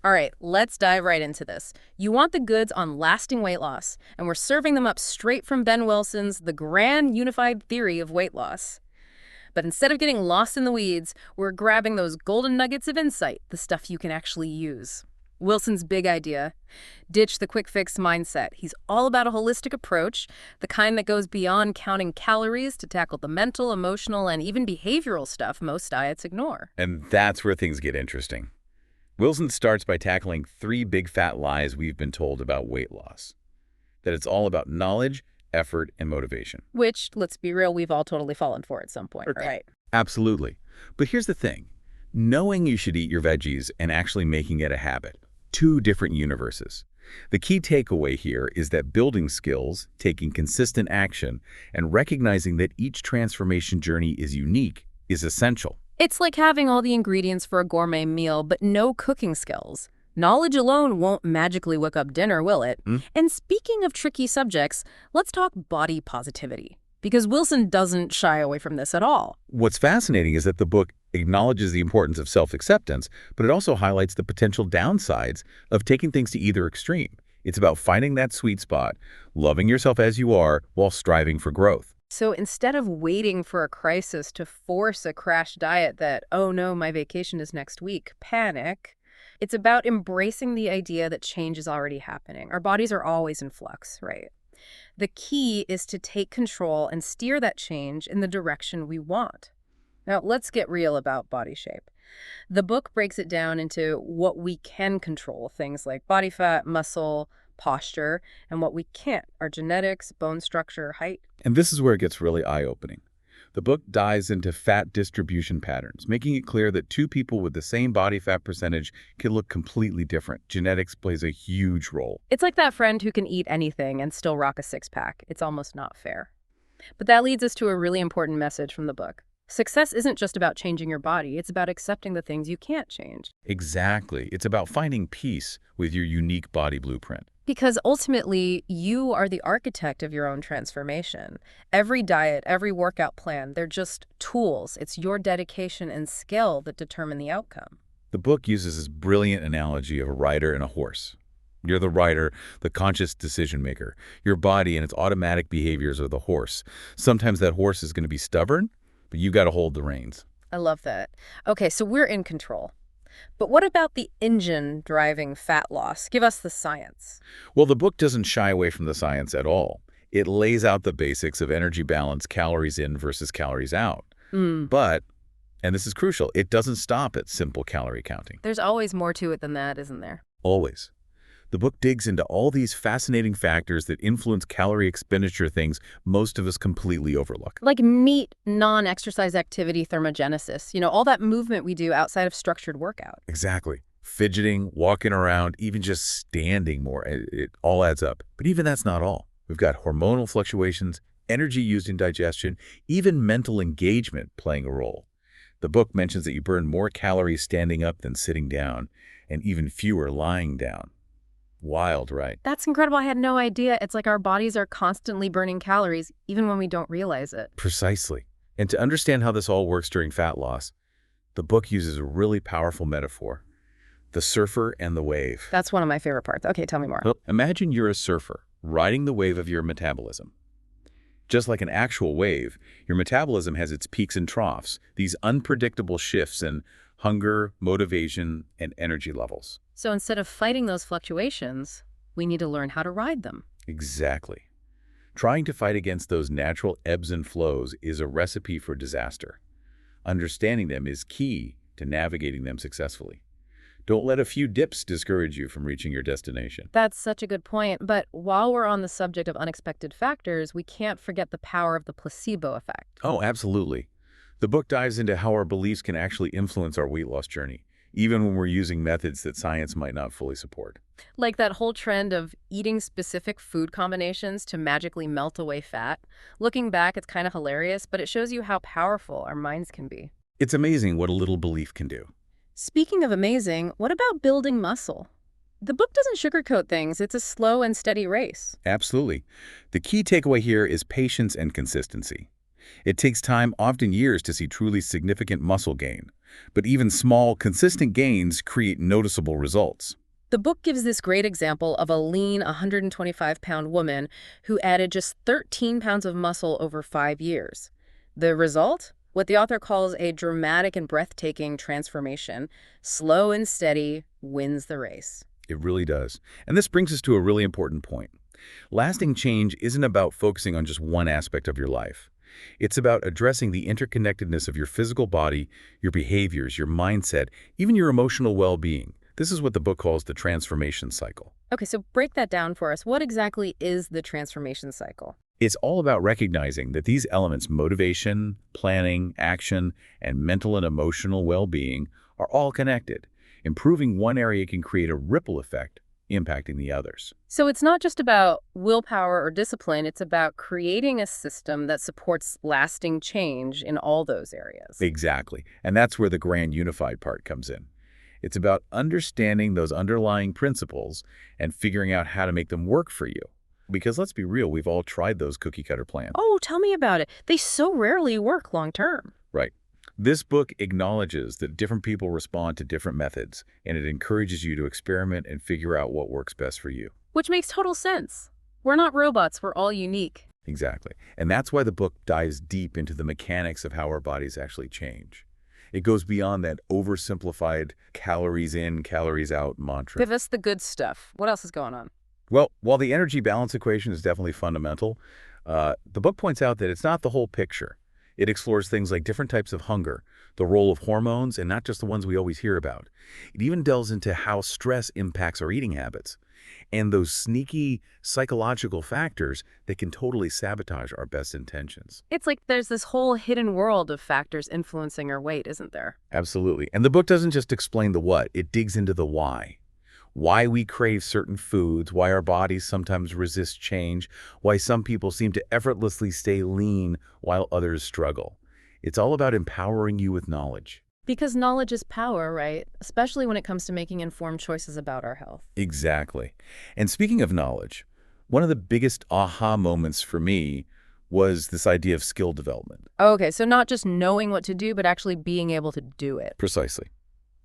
All right, let's dive right into this. You want the goods on lasting weight loss, and we're serving them up straight from Ben Wilson's The Grand Unified Theory of Weight Loss. But instead of getting lost in the weeds, we're grabbing those golden nuggets of insight, the stuff you can actually use. Wilson's big idea: ditch the quick fix mindset. He's all about a holistic approach, the kind that goes beyond counting calories to tackle the mental, emotional, and even behavioral stuff most diets ignore. And that's where things get interesting. Wilson starts by tackling three big fat lies we've been told about weight loss. That it's all about knowledge, effort, and motivation. Which, let's be real, we've all totally fallen for at some point, right? Absolutely. But here's the thing. Knowing you should eat your veggies and actually making it a habit. Two different universes. The key takeaway here is that building skills, taking consistent action, and recognizing that each transformation journey is unique is essential. It's like having all the ingredients for a gourmet meal, but no cooking skills. Knowledge alone won't magically whip up dinner, will it? And speaking of tricky subjects, let's talk body positivity. Because Wilson doesn't shy away from this at all. What's fascinating is that the book acknowledges the importance of self-acceptance, but it also highlights the potential downsides of taking things to either extreme. It's about finding that sweet spot, loving yourself as you are, while striving for growth. So instead of waiting for a crisis to force a crash diet that, oh no, my vacation is next week, panic, it's about embracing the idea that change is already happening. Our bodies are always in flux, right? The key is to take control and steer that change in the direction we want. Now, let's get real about body shape. The book breaks it down into what we can control, things like body fat, muscle, posture, and what we can't, our genetics, bone structure, height. And this is where it gets really eye-opening. The book dives into fat distribution patterns, making it clear that two people with the same body fat percentage can look completely different. Genetics plays a huge role. It's like that friend who can eat anything and still rock a six-pack. It's almost not fair. But that leads us to a really important message from the book. Success isn't just about changing your body, it's about accepting the things you can't change. Exactly. It's about finding peace with your unique body blueprint. Because ultimately, you are the architect of your own transformation. Every diet, every workout plan, they're just tools. It's your dedication and skill that determine the outcome. The book uses this brilliant analogy of a rider and a horse. You're the rider, the conscious decision maker. Your body and its automatic behaviors are the horse. Sometimes that horse is going to be stubborn, but you got to hold the reins. I love that. Okay, so we're in control. But what about the engine driving fat loss? Give us the science. Well, the book doesn't shy away from the science at all. It lays out the basics of energy balance, calories in versus calories out. But, and this is crucial, it doesn't stop at simple calorie counting. There's always more to it than that, isn't there? Always. The book digs into all these fascinating factors that influence calorie expenditure, things most of us completely overlook. Like meat, non-exercise activity, thermogenesis. All that movement we do outside of structured workout. Exactly. Fidgeting, walking around, even just standing more, it all adds up. But even that's not all. We've got hormonal fluctuations, energy used in digestion, even mental engagement playing a role. The book mentions that you burn more calories standing up than sitting down, and even fewer lying down. Wild, right? That's incredible. I had no idea. It's like our bodies are constantly burning calories, even when we don't realize it. Precisely. And to understand how this all works during fat loss, the book uses a really powerful metaphor: the surfer and the wave. That's one of my favorite parts. Okay, tell me more. Well, imagine you're a surfer riding the wave of your metabolism. Just like an actual wave, your metabolism has its peaks and troughs, these unpredictable shifts in hunger, motivation, and energy levels. So instead of fighting those fluctuations, we need to learn how to ride them. Exactly. Trying to fight against those natural ebbs and flows is a recipe for disaster. Understanding them is key to navigating them successfully. Don't let a few dips discourage you from reaching your destination. That's such a good point. But while we're on the subject of unexpected factors, we can't forget the power of the placebo effect. Oh, absolutely. The book dives into how our beliefs can actually influence our weight loss journey, even when we're using methods that science might not fully support. Like that whole trend of eating specific food combinations to magically melt away fat. Looking back, it's kind of hilarious, but it shows you how powerful our minds can be. It's amazing what a little belief can do. Speaking of amazing, what about building muscle? The book doesn't sugarcoat things. It's a slow and steady race. Absolutely. The key takeaway here is patience and consistency. It takes time, often years, to see truly significant muscle gain. But even small, consistent gains create noticeable results. The book gives this great example of a lean 125-pound woman who added just 13 pounds of muscle over 5 years. The result? What the author calls a dramatic and breathtaking transformation. Slow and steady wins the race. It really does. And this brings us to a really important point. Lasting change isn't about focusing on just one aspect of your life. It's about addressing the interconnectedness of your physical body, your behaviors, your mindset, even your emotional well-being. This is what the book calls the transformation cycle. Okay, so break that down for us. What exactly is the transformation cycle? It's all about recognizing that these elements, motivation, planning, action, and mental and emotional well-being, are all connected. Improving one area can create a ripple effect, impacting the others. So it's not just about willpower or discipline, it's about creating a system that supports lasting change in all those areas. Exactly. And that's where the grand unified part comes in. It's about understanding those underlying principles and figuring out how to make them work for you. Because let's be real, we've all tried those cookie-cutter plans. Oh, tell me about it. They so rarely work long-term. Right. This book acknowledges that different people respond to different methods, and it encourages you to experiment and figure out what works best for you. Which makes total sense. We're not robots, we're all unique. Exactly. And that's why the book dives deep into the mechanics of how our bodies actually change. It goes beyond that oversimplified calories in, calories out mantra. Give us the good stuff. What else is going on? Well, while the energy balance equation is definitely fundamental, the book points out that it's not the whole picture. It explores things like different types of hunger, the role of hormones, and not just the ones we always hear about. It even delves into how stress impacts our eating habits and those sneaky psychological factors that can totally sabotage our best intentions. It's like there's this whole hidden world of factors influencing our weight, isn't there? Absolutely. And the book doesn't just explain the what, it digs into the why. Why we crave certain foods, why our bodies sometimes resist change, why some people seem to effortlessly stay lean while others struggle. It's all about empowering you with knowledge. Because knowledge is power, right? Especially when it comes to making informed choices about our health. Exactly. And speaking of knowledge, one of the biggest aha moments for me was this idea of skill development. Okay, so not just knowing what to do, but actually being able to do it. Precisely.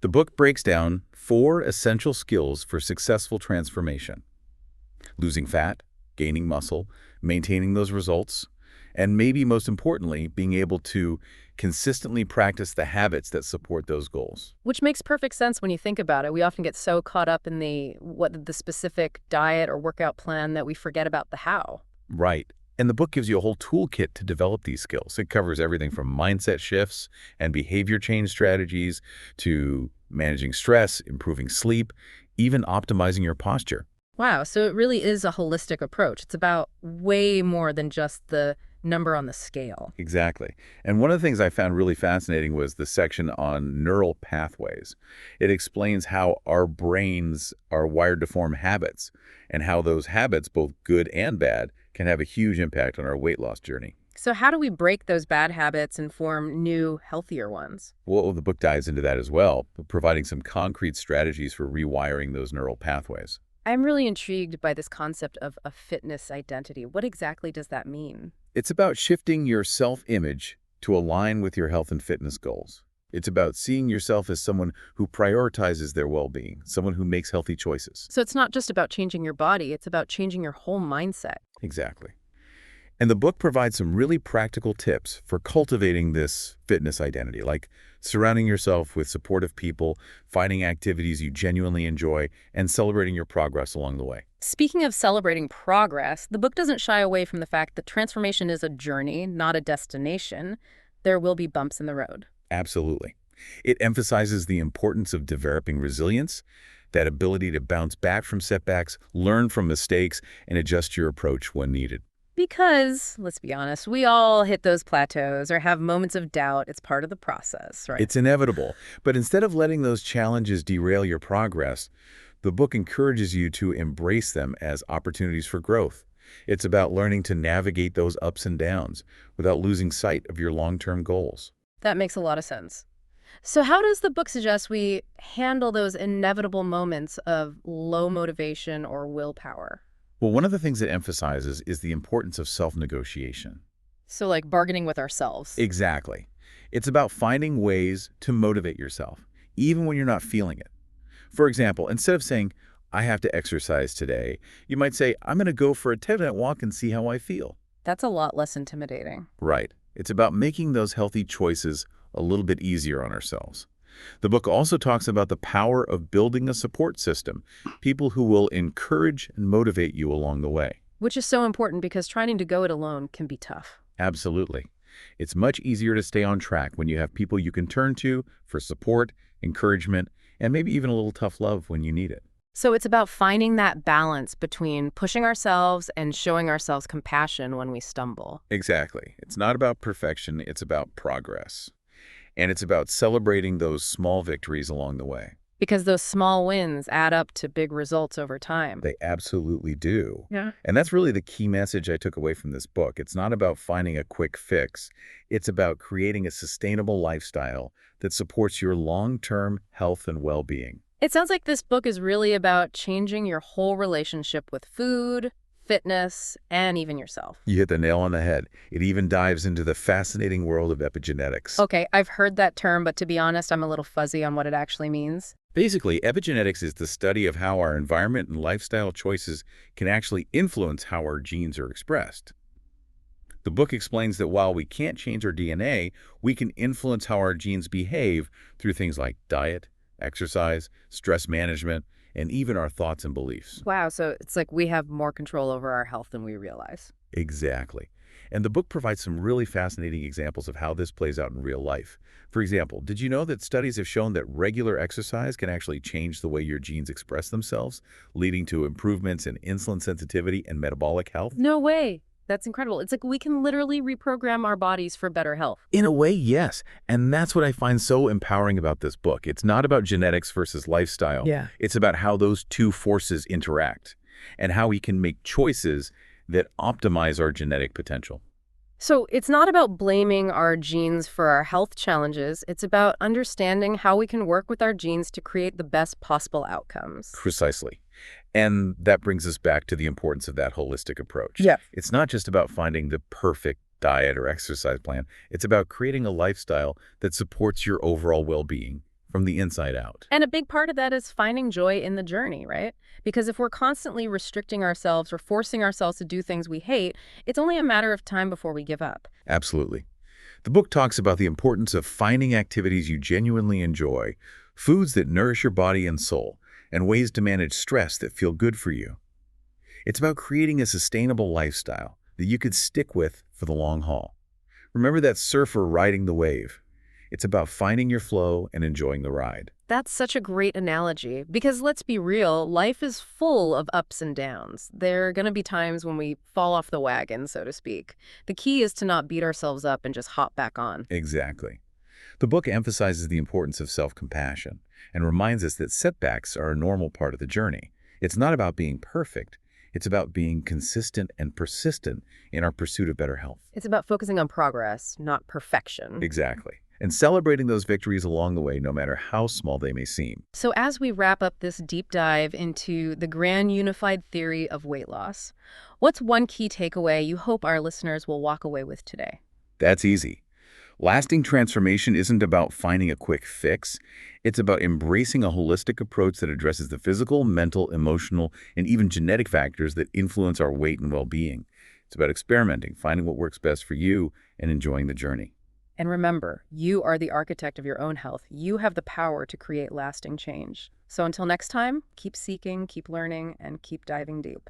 The book breaks down 4 essential skills for successful transformation: losing fat, gaining muscle, maintaining those results, and maybe most importantly, being able to consistently practice the habits that support those goals. Which makes perfect sense when you think about it. We often get so caught up in the specific diet or workout plan that we forget about the how. Right. And the book gives you a whole toolkit to develop these skills. It covers everything from mindset shifts and behavior change strategies to managing stress, improving sleep, even optimizing your posture. Wow, so it really is a holistic approach. It's about way more than just the number on the scale. Exactly. And one of the things I found really fascinating was the section on neural pathways. It explains how our brains are wired to form habits and how those habits, both good and bad, can have a huge impact on our weight loss journey. So how do we break those bad habits and form new, healthier ones? Well, the book dives into that as well, providing some concrete strategies for rewiring those neural pathways. I'm really intrigued by this concept of a fitness identity. What exactly does that mean? It's about shifting your self-image to align with your health and fitness goals. It's about seeing yourself as someone who prioritizes their well-being, someone who makes healthy choices. So it's not just about changing your body, it's about changing your whole mindset. Exactly. And the book provides some really practical tips for cultivating this fitness identity, like surrounding yourself with supportive people, finding activities you genuinely enjoy, and celebrating your progress along the way. Speaking of celebrating progress, the book doesn't shy away from the fact that transformation is a journey, not a destination. There will be bumps in the road. Absolutely. It emphasizes the importance of developing resilience, that ability to bounce back from setbacks, learn from mistakes, and adjust your approach when needed. Because, let's be honest, we all hit those plateaus or have moments of doubt. It's part of the process, right? It's inevitable. But instead of letting those challenges derail your progress, the book encourages you to embrace them as opportunities for growth. It's about learning to navigate those ups and downs without losing sight of your long-term goals. That makes a lot of sense. So how does the book suggest we handle those inevitable moments of low motivation or willpower? Well, one of the things it emphasizes is the importance of self-negotiation. So like bargaining with ourselves. Exactly. It's about finding ways to motivate yourself, even when you're not feeling it. For example, instead of saying, I have to exercise today, you might say, I'm going to go for a 10-minute walk and see how I feel. That's a lot less intimidating. Right. It's about making those healthy choices a little bit easier on ourselves. The book also talks about the power of building a support system, people who will encourage and motivate you along the way. Which is so important because trying to go it alone can be tough. Absolutely. It's much easier to stay on track when you have people you can turn to for support, encouragement, and maybe even a little tough love when you need it. So it's about finding that balance between pushing ourselves and showing ourselves compassion when we stumble. Exactly. It's not about perfection, it's about progress. And it's about celebrating those small victories along the way. Because those small wins add up to big results over time. They absolutely do. Yeah. And that's really the key message I took away from this book. It's not about finding a quick fix. It's about creating a sustainable lifestyle that supports your long-term health and well-being. It sounds like this book is really about changing your whole relationship with food, fitness, and even yourself. You hit the nail on the head. It even dives into the fascinating world of epigenetics. Okay, I've heard that term, but to be honest, I'm a little fuzzy on what it actually means. Basically, epigenetics is the study of how our environment and lifestyle choices can actually influence how our genes are expressed. The book explains that while we can't change our DNA, we can influence how our genes behave through things like diet, exercise, stress management, and even our thoughts and beliefs. Wow, so it's like we have more control over our health than we realize. Exactly. And the book provides some really fascinating examples of how this plays out in real life. For example, did you know that studies have shown that regular exercise can actually change the way your genes express themselves, leading to improvements in insulin sensitivity and metabolic health? No way. That's incredible. It's like we can literally reprogram our bodies for better health. In a way, yes. And that's what I find so empowering about this book. It's not about genetics versus lifestyle. Yeah. It's about how those two forces interact and how we can make choices that optimize our genetic potential. So it's not about blaming our genes for our health challenges. It's about understanding how we can work with our genes to create the best possible outcomes. Precisely. And that brings us back to the importance of that holistic approach. Yeah. It's not just about finding the perfect diet or exercise plan. It's about creating a lifestyle that supports your overall well-being from the inside out. And a big part of that is finding joy in the journey, right? Because if we're constantly restricting ourselves or forcing ourselves to do things we hate, it's only a matter of time before we give up. Absolutely. The book talks about the importance of finding activities you genuinely enjoy, foods that nourish your body and soul, and ways to manage stress that feel good for you. It's about creating a sustainable lifestyle that you could stick with for the long haul. Remember that surfer riding the wave. It's about finding your flow and enjoying the ride. That's such a great analogy because let's be real, life is full of ups and downs. There are going to be times when we fall off the wagon, so to speak. The key is to not beat ourselves up and just hop back on. Exactly. The book emphasizes the importance of self-compassion and reminds us that setbacks are a normal part of the journey. It's not about being perfect. It's about being consistent and persistent in our pursuit of better health. It's about focusing on progress, not perfection. Exactly. And celebrating those victories along the way, no matter how small they may seem. So as we wrap up this deep dive into the grand unified theory of weight loss, what's one key takeaway you hope our listeners will walk away with today? That's easy. Lasting transformation isn't about finding a quick fix. It's about embracing a holistic approach that addresses the physical, mental, emotional, and even genetic factors that influence our weight and well-being. It's about experimenting, finding what works best for you, and enjoying the journey. And remember, you are the architect of your own health. You have the power to create lasting change. So until next time, keep seeking, keep learning, and keep diving deep.